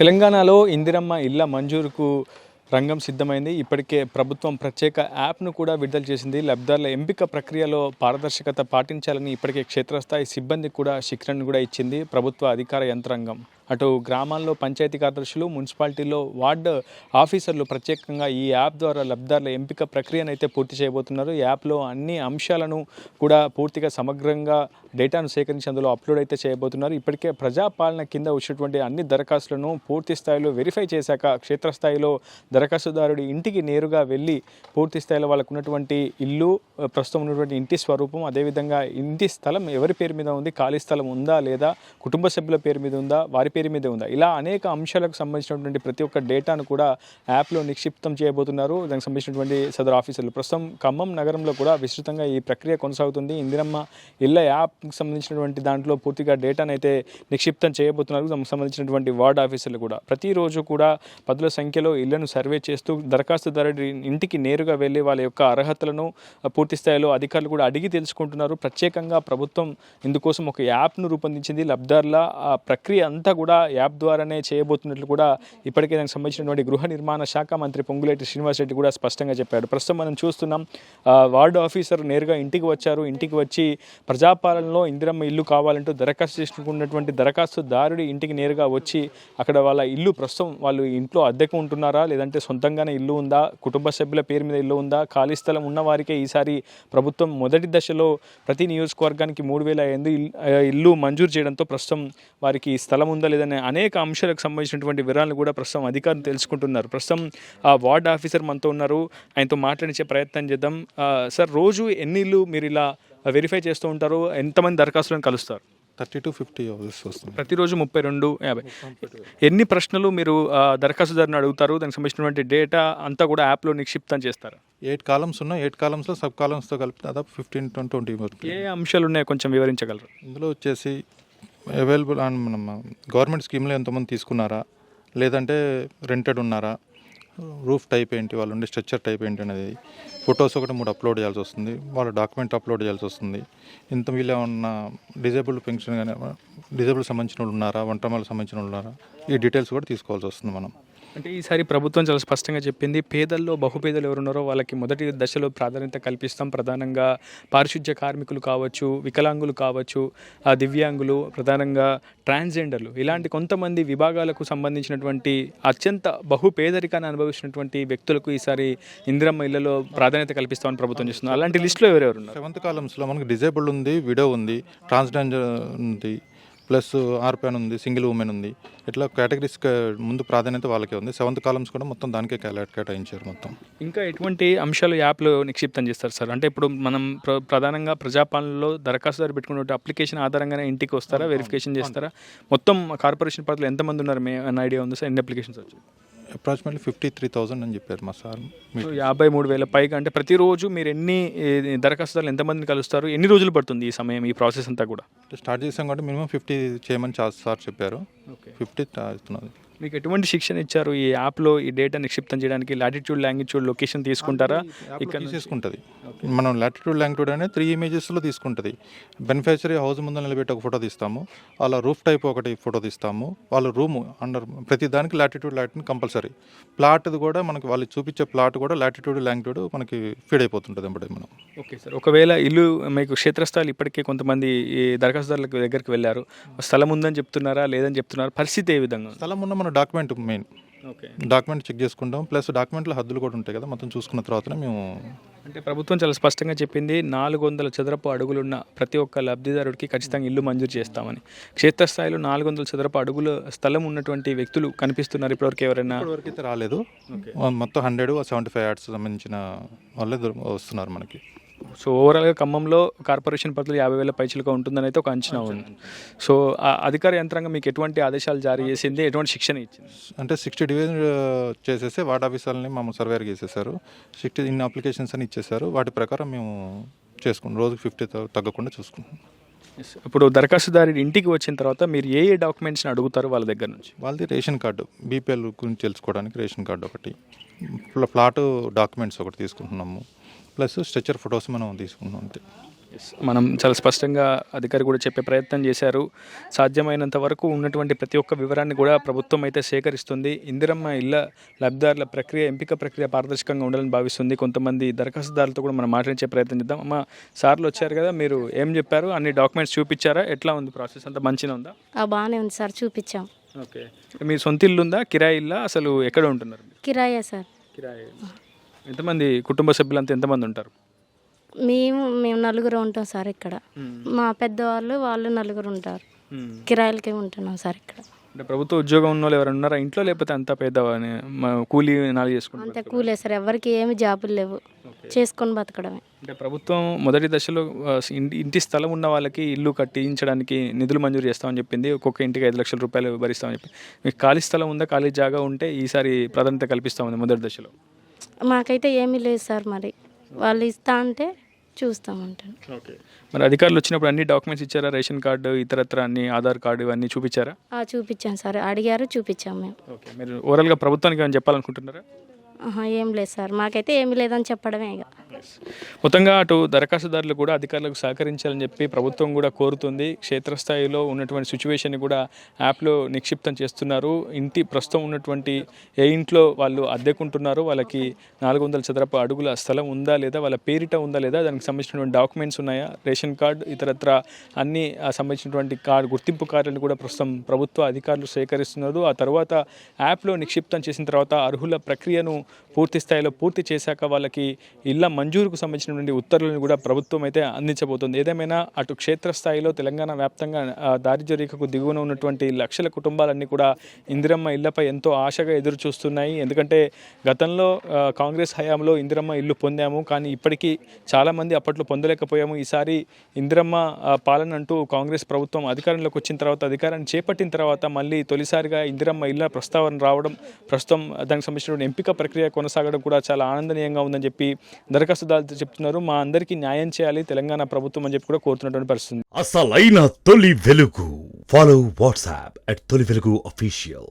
తెలంగాణలో ఇందిరమ్మ ఇళ్ల మంజూరుకు రంగం సిద్ధమైంది. ఇప్పటికే ప్రభుత్వం ప్రత్యేక యాప్ను కూడా విడుదల చేసింది. లబ్ధిదారుల ఎంపిక ప్రక్రియలో పారదర్శకత పాటించాలని ఇప్పటికే క్షేత్రస్థాయి సిబ్బందికి కూడా శిక్షణను కూడా ఇచ్చింది ప్రభుత్వ అధికార యంత్రాంగం. అటు గ్రామాల్లో పంచాయతీ కార్యదర్శులు, మున్సిపాలిటీలో వార్డు ఆఫీసర్లు ప్రత్యేకంగా ఈ యాప్ ద్వారా లబ్ధిదారుల ఎంపిక ప్రక్రియను అయితే పూర్తి చేయబోతున్నారు. ఈ యాప్లో అన్ని అంశాలను కూడా పూర్తిగా సమగ్రంగా డేటాను సేకరించి అందులో అప్లోడ్ అయితే చేయబోతున్నారు. ఇప్పటికే ప్రజాపాలన కింద వచ్చినటువంటి అన్ని దరఖాస్తులను పూర్తి స్థాయిలో వెరిఫై చేశాక క్షేత్రస్థాయిలో దరఖాస్తుదారుడి ఇంటికి నేరుగా వెళ్ళి పూర్తి స్థాయిలో వాళ్ళకు ఉన్నటువంటి ఇల్లు, ప్రస్తుతం ఉన్నటువంటి ఇంటి స్వరూపం, అదేవిధంగా ఇంటి స్థలం ఎవరి పేరు మీద ఉంది, ఖాళీ స్థలం ఉందా లేదా, కుటుంబ సభ్యుల పేరు మీద ఉందా, వారి పేరు మీదే ఉందా, ఇలా అనేక అంశాలకు సంబంధించినటువంటి ప్రతి ఒక్క డేటాను కూడా యాప్లో నిక్షిప్తం చేయబోతున్నారు దానికి సంబంధించినటువంటి సదరు ఆఫీసర్లు. ప్రస్తుతం ఖమ్మం నగరంలో కూడా విస్తృతంగా ఈ ప్రక్రియ కొనసాగుతుంది. ఇందిరమ్మ ఇళ్ల యాప్కి సంబంధించినటువంటి దాంట్లో పూర్తిగా డేటాను అయితే నిక్షిప్తం చేయబోతున్నారు. దానికి సంబంధించినటువంటి వార్డు ఆఫీసర్లు కూడా ప్రతిరోజు కూడా పదుల సంఖ్యలో ఇళ్లను సర్వే చేస్తూ దరఖాస్తుదారుడి ఇంటికి నేరుగా వెళ్ళి వాళ్ళ యొక్క అర్హతలను పూర్తి స్థాయిలో అధికారులు కూడా అడిగి తెలుసుకుంటున్నారు. ప్రత్యేకంగా ప్రభుత్వం ఇందుకోసం ఒక యాప్ను రూపొందించింది. లబ్ధిదారుల ప్రక్రియ అంతా కూడా యాప్ ద్వారానే చేయబోతున్నట్లు కూడా ఇప్పటికే దానికి సంబంధించినటువంటి గృహ నిర్మాణ శాఖ మంత్రి పొంగులేటి శ్రీనివాసరెడ్డి కూడా స్పష్టంగా చెప్పాడు. ప్రస్తుతం మనం చూస్తున్నాం, వార్డు ఆఫీసర్ నేరుగా ఇంటికి వచ్చారు. ఇంటికి వచ్చి ప్రజాపాలనలో ఇందిరమ్మ ఇల్లు కావాలంటూ దరఖాస్తు చేసుకున్నటువంటి దరఖాస్తుదారుడి ఇంటికి నేరుగా వచ్చి అక్కడ వాళ్ళ ఇల్లు ప్రస్తుతం వాళ్ళు ఇంట్లో అద్దెకు ఉంటున్నారా, లేదంటే సొంతంగానే ఇల్లు ఉందా, కుటుంబ సభ్యుల పేరు మీద ఇల్లు ఉందా, ఖాళీ స్థలం ఉన్న వారికే ఈసారి ప్రభుత్వం మొదటి దశలో ప్రతి నియోజకవర్గానికి 3,005 ఇల్లు మంజూరు చేయడంతో ప్రస్తుతం వారికి స్థలం ఉందా లేదనే అనేక అంశాలకు సంబంధించినటువంటి వివరాలను కూడా ప్రస్తుతం అధికారులు తెలుసుకుంటున్నారు. ప్రస్తుతం ఆ వార్డ్ ఆఫీసర్ మనతో ఉన్నారు, ఆయనతో మాట్లాడించే ప్రయత్నం చేద్దాం. సార్, రోజు ఎన్ని ఇల్లు మీరు ఇలా వెరిఫై చేస్తూ ఉంటారు? ఎంతమంది దరఖాస్తులను కలుస్తారు? 30 to 50 వస్తుంది. ప్రతిరోజు 32-50. ఎన్ని ప్రశ్నలు మీరు దరఖాస్తుదారుని అడుగుతారు? దానికి సంబంధించినటువంటి డేటా అంతా కూడా యాప్లో నిక్షిప్తం చేస్తారు. 8 కాలమ్స్ ఉన్నాయి. 8 కాలమ్స్లో సబ్ కాలమ్స్తో కలిపి దాదాపు 15 to 20 వరకు. ఏ అంశాలు ఉన్నాయో కొంచెం వివరించగలరు? ఇందులో వచ్చేసి అవైలబుల్ మనం గవర్నమెంట్ స్కీమ్లో ఎంతమంది తీసుకున్నారా, లేదంటే రెంటెడ్ ఉన్నారా, రూఫ్ టైప్ ఏంటి, వాళ్ళు ఉండే స్ట్రక్చర్ టైప్ ఏంటి అనేది, ఫొటోస్ ఒకటి 3 అప్లోడ్ చేయాల్సి వస్తుంది, వాళ్ళ డాక్యుమెంట్ అప్లోడ్ చేయాల్సి వస్తుంది. ఇంత వీళ్ళే ఉన్న డిజేబుల్డ్ పెన్షన్ కానీ డిజేబుల్డ్ సంబంధించిన వాళ్ళు ఉన్నారా, ఒంటరిమలకు సంబంధించిన వాళ్ళు ఉన్నారా, ఈ డీటెయిల్స్ కూడా తీసుకోవాల్సి వస్తుంది మనం. అంటే ఈసారి ప్రభుత్వం చాలా స్పష్టంగా చెప్పింది, పేదల్లో బహుపేదలు ఎవరున్నారో వాళ్ళకి మొదటి దశలో ప్రాధాన్యత కల్పిస్తాం. ప్రధానంగా పారిశుధ్య కార్మికులు కావచ్చు, వికలాంగులు కావచ్చు, దివ్యాంగులు, ప్రధానంగా ట్రాన్స్జెండర్లు, ఇలాంటి కొంతమంది విభాగాలకు సంబంధించినటువంటి అత్యంత బహుపేదరికాన్ని అనుభవించినటువంటి వ్యక్తులకు ఈసారి ఇందిరమ్మ ఇళ్లలో ప్రాధాన్యత కల్పిస్తామని ప్రభుత్వం చేస్తుంది. అలాంటి లిస్టులో ఎవరెవరు ఉన్నారు? 7th కాలమ్స్లో మనకి డిజేబుల్డ్ ఉంది, విడో ఉంది, ట్రాన్స్జెండర్ ఉంది, ప్లస్ ఆర్పిఎన్ ఉంది, సింగిల్ ఉమెన్ ఉంది. ఇట్లా కేటగిరీస్ ముందు ప్రాధాన్యత వాళ్ళకే ఉంది. 7th కాలమ్స్ కూడా మొత్తం దానికే కేటాయించారు మొత్తం. ఇంకా ఎటువంటి అంశాలు యాప్లో నిక్షిప్తం చేస్తారు సార్? అంటే ఇప్పుడు మనం ప్రధానంగా ప్రజాపాలనలో దరఖాస్తుదారు పెట్టుకునే అప్లికేషన్ ఆధారంగానే ఇంటికి వస్తారా, వెరిఫికేషన్ చేస్తారా? మొత్తం కార్పొరేషన్ పరిధిలో ఎంతమంది ఉన్నారు, మే అన్న ఐడియా ఉంది సార్? ఎన్ని అప్లికేషన్స్ వచ్చాయి? అప్రాక్సిమేట్లీ 53,000 అని చెప్పారు మా సార్. 53,000 పైగా. అంటే ప్రతిరోజు మీరు ఎన్ని దరఖాస్తుదారులు ఎంతమందిని కలుస్తారు? ఎన్ని రోజులు పడుతుంది ఈ సమయం, ఈ ప్రాసెస్ అంతా కూడా? స్టార్ట్ చేసాం కాబట్టి మినిమం 50 చేయమని సార్ చెప్పారు. 50 అవుతున్నది. మీకు ఎటువంటి శిక్షణ ఇచ్చారు ఈ యాప్లో ఈ డేటా నిక్షిప్తం చేయడానికి? లాటిట్యూడ్, లాంగిట్యూడ్, లొకేషన్ తీసుకుంటారా? ఇక్కడ తీసుకుంటుంది. మనం లాటిట్యూడ్, లాంగిట్యూడ్ అనేది 3 ఇమేజెస్లో తీసుకుంటుంది. బెనిఫిషరీ హౌస్ ముందు నిలబెట్టి ఒక ఫోటో తీస్తాము, వాళ్ళ రూఫ్ టైప్ ఒకటి ఫోటో తీస్తాము, వాళ్ళ రూమ్ అండర్ ప్రతి దానికి లాటిట్యూడ్, లాంగిట్యూడ్ కంపల్సరీ. ప్లాట్ది కూడా మనకి వాళ్ళు చూపించే ప్లాట్ కూడా లాటిట్యూడ్, లాంగిట్యూడ్ మనకి ఫీడ్ అయిపోతుంటుంది ఎంబడే మనం. ఓకే సార్, ఒకవేళ ఇల్లు మీకు క్షేత్రస్థాయిలో ఇప్పటికే కొంతమంది ఈ దరఖాస్తుదారుల దగ్గరికి వెళ్ళారు, స్థలం ఉందని చెప్తున్నారా లేదని చెప్తున్నారు, పరిస్థితి ఏ విధంగా? స్థలం ఉన్న మన document main. Okay, document check చేసుకుంటాం, ప్లస్ డాక్యుమెంట్లో హద్దులు కూడా ఉంటాయి కదా, మొత్తం చూసుకున్న తర్వాతనే మేము. అంటే ప్రభుత్వం చాలా స్పష్టంగా చెప్పింది, 400 చదరపు అడుగులున్న ప్రతి ఒక్క లబ్ధిదారుడికి ఖచ్చితంగా ఇల్లు మంజూరు చేస్తామని. క్షేత్రస్థాయిలో 400 చదరపు అడుగుల స్థలం ఉన్నటువంటి వ్యక్తులు కనిపిస్తున్నారు ఇప్పటివరకు? ఎవరైనా ఇప్పటివరకు అయితే రాలేదు. మొత్తం 175 యాడ్స్ సంబంధించిన వాళ్ళే వస్తున్నారు మనకి. సో ఓవరాల్గా ఖమ్మంలో కార్పొరేషన్ పరిధిలో 50,000 పైచలుగా ఉంటుందని అయితే ఒక అంచనా ఉంది. సో అధికార యంత్రాంగం మీకు ఎటువంటి ఆదేశాలు జారీ చేసింది, ఎటువంటి శిక్షణ ఇచ్చింది? అంటే 60 డివిజన్ చేసేసి వార్డ్ ఆఫీసర్ని మేము సర్వేర్ చేసేసారు. 60 ఇన్ని అప్లికేషన్స్ అని ఇచ్చేసారు. వాటి ప్రకారం మేము చేసుకుంటాం. రోజుకి 50 తగ్గకుండా చూసుకుంటాం. ఇప్పుడు దరఖాస్తుదారు ఇంటికి వచ్చిన తర్వాత మీరు ఏ డాక్యుమెంట్స్ని అడుగుతారు వాళ్ళ దగ్గర నుంచి? వాళ్ళది రేషన్ కార్డు, బీపీఎల్ గురించి తెలుసుకోవడానికి రేషన్ కార్డు ఒకటి, ప్లాటు డాక్యుమెంట్స్ ఒకటి తీసుకుంటున్నాము, ప్లస్ స్ట్రక్చర్ ఫొటోస్ మనం తీసుకున్నాం అంతే. మనం చాలా స్పష్టంగా అధికారి కూడా చెప్పే ప్రయత్నం చేశారు. సాధ్యమైనంత వరకు ఉన్నటువంటి ప్రతి ఒక్క వివరాన్ని కూడా ప్రభుత్వం అయితే సేకరిస్తుంది. ఇందిరమ్మ ఇళ్ళ లబ్ధిదారుల ప్రక్రియ, ఎంపిక ప్రక్రియ పారదర్శకంగా ఉండాలని భావిస్తుంది. కొంతమంది దరఖాస్తుదారులతో కూడా మనం మాట్లాడించే ప్రయత్నం చేద్దాం. అమ్మ, సార్లు వచ్చారు కదా, మీరు ఏం చెప్పారు? అన్ని డాక్యుమెంట్స్ చూపించారా? ఎట్లా ఉంది ప్రాసెస్? అంతా మంచిగా ఉందా? బాగానే ఉంది సార్, చూపించాం. ఓకే. మీ సొంత ఇల్లు ఉందా, కిరాయి ఇల్లా? అసలు ఎక్కడ ఉంటున్నారు? కిరాయా సార్. కిరాయి. ఎంతమంది కుటుంబ సభ్యులంతా ఎంతమంది ఉంటారు? మేము నలుగురు ఉంటాం సార్ ఇక్కడ. మా పెద్దవాళ్ళు వాళ్ళు నలుగురు ఉంటారు. కిరాయిలకే ఉంటున్నాం సార్ ఇక్కడ. అంటే ప్రభుత్వ ఉద్యోగం ఉన్న వాళ్ళు ఎవరైనా ఉన్నారా ఇంట్లో, లేకపోతే అంతా పేదవాని కూలీ నాలుగు చేసుకుంటారు? అంతే కూలే సార్, ఎవరికి ఏమి జాబులు లేవు, చేసుకొని బతకడమే. అంటే ప్రభుత్వం మొదటి దశలో ఇంటి స్థలం ఉన్న వాళ్ళకి ఇల్లు కట్టించడానికి నిధులు మంజూరు చేస్తామని చెప్పింది. ఒక్కొక్క ఇంటికి 5 లక్షల రూపాయలు భరిస్తామని చెప్పి, మీకు ఖాళీ స్థలం ఉందా? ఖాళీ జాగా ఉంటే ఈసారి ప్రాధాన్యత కల్పిస్తామని మొదటి దశలో. మాకైతే ఏమీ లేదు సార్, మరి వాళ్ళు ఇస్తా అంటే చూస్తామంటాను. ఓకే. మరి అధికారులు వచ్చినప్పుడు అన్ని డాక్యుమెంట్స్ ఇచ్చారా? రేషన్ కార్డు, ఇతరత్ర అన్ని, ఆధార్ కార్డు ఇవన్నీ చూపించారా? చూపించాం సార్, అడిగారు, చూపించాం మేము. ఓకే. మీరు ఓవరాల్గా ప్రభుత్వానికి ఏమైనా చెప్పాలనుకుంటున్నారా? ఏం లేదు సార్, మాకైతే ఏమీ లేదని చెప్పడమే ఇక. మొత్తంగా అటు దరఖాస్తుదారులు కూడా అధికారులకు సహకరించాలని చెప్పి ప్రభుత్వం కూడా కోరుతుంది. క్షేత్రస్థాయిలో ఉన్నటువంటి సిచ్యువేషన్ని కూడా యాప్లో నిక్షిప్తం చేస్తున్నారు. ప్రస్తుతం ఉన్నటువంటి ఏ ఇంట్లో వాళ్ళు అద్దెకుంటున్నారో వాళ్ళకి 400 చదరపు అడుగుల స్థలం ఉందా లేదా, వాళ్ళ పేరిట ఉందా లేదా, దానికి సంబంధించినటువంటి డాక్యుమెంట్స్ ఉన్నాయా, రేషన్ కార్డు ఇతరత్ర అన్ని సంబంధించినటువంటి గుర్తింపు కార్డులను కూడా ప్రస్తుతం ప్రభుత్వ అధికారులు సేకరిస్తున్నారు. ఆ తర్వాత యాప్లో నిక్షిప్తం చేసిన తర్వాత అర్హుల ప్రక్రియను పూర్తి స్థాయిలో పూర్తి చేశాక వాళ్ళకి ఇళ్ల మంజూరుకు సంబంధించినటువంటి ఉత్తర్వులను కూడా ప్రభుత్వం అయితే అందించబోతుంది. ఏదేమైనా అటు క్షేత్రస్థాయిలో తెలంగాణ వ్యాప్తంగా దారిద్ర్య రేఖకు దిగువన ఉన్నటువంటి లక్షల కుటుంబాలన్నీ కూడా ఇందిరమ్మ ఇళ్లపై ఎంతో ఆశగా ఎదురు చూస్తున్నాయి. ఎందుకంటే గతంలో కాంగ్రెస్ హయాంలో ఇందిరమ్మ ఇల్లు పొందాము, కానీ ఇప్పటికీ చాలామంది అప్పట్లో పొందలేకపోయాము. ఈసారి ఇందిరమ్మ పాలన అంటూ కాంగ్రెస్ ప్రభుత్వం అధికారంలోకి వచ్చిన తర్వాత, అధికారాన్ని చేపట్టిన తర్వాత మళ్ళీ తొలిసారిగా ఇందిరమ్మ ఇళ్ల ప్రస్తావన రావడం, ప్రస్తుతం దానికి సంబంధించినటువంటి ఎంపిక ప్రక్రియ కొనసాగడం కూడా చాలా ఆనందనీయంగా ఉందని చెప్పి దరఖాస్తుదారులు చెప్తున్నారు. మా అందరికీ న్యాయం చేయాలి తెలంగాణ ప్రభుత్వం అని చెప్పి కూడా కోరుతున్నటువంటి పరిస్థితి. అసలైన తొలి వెలుగు. ఫాలో వాట్సాప్ @తొలి వెలుగు official.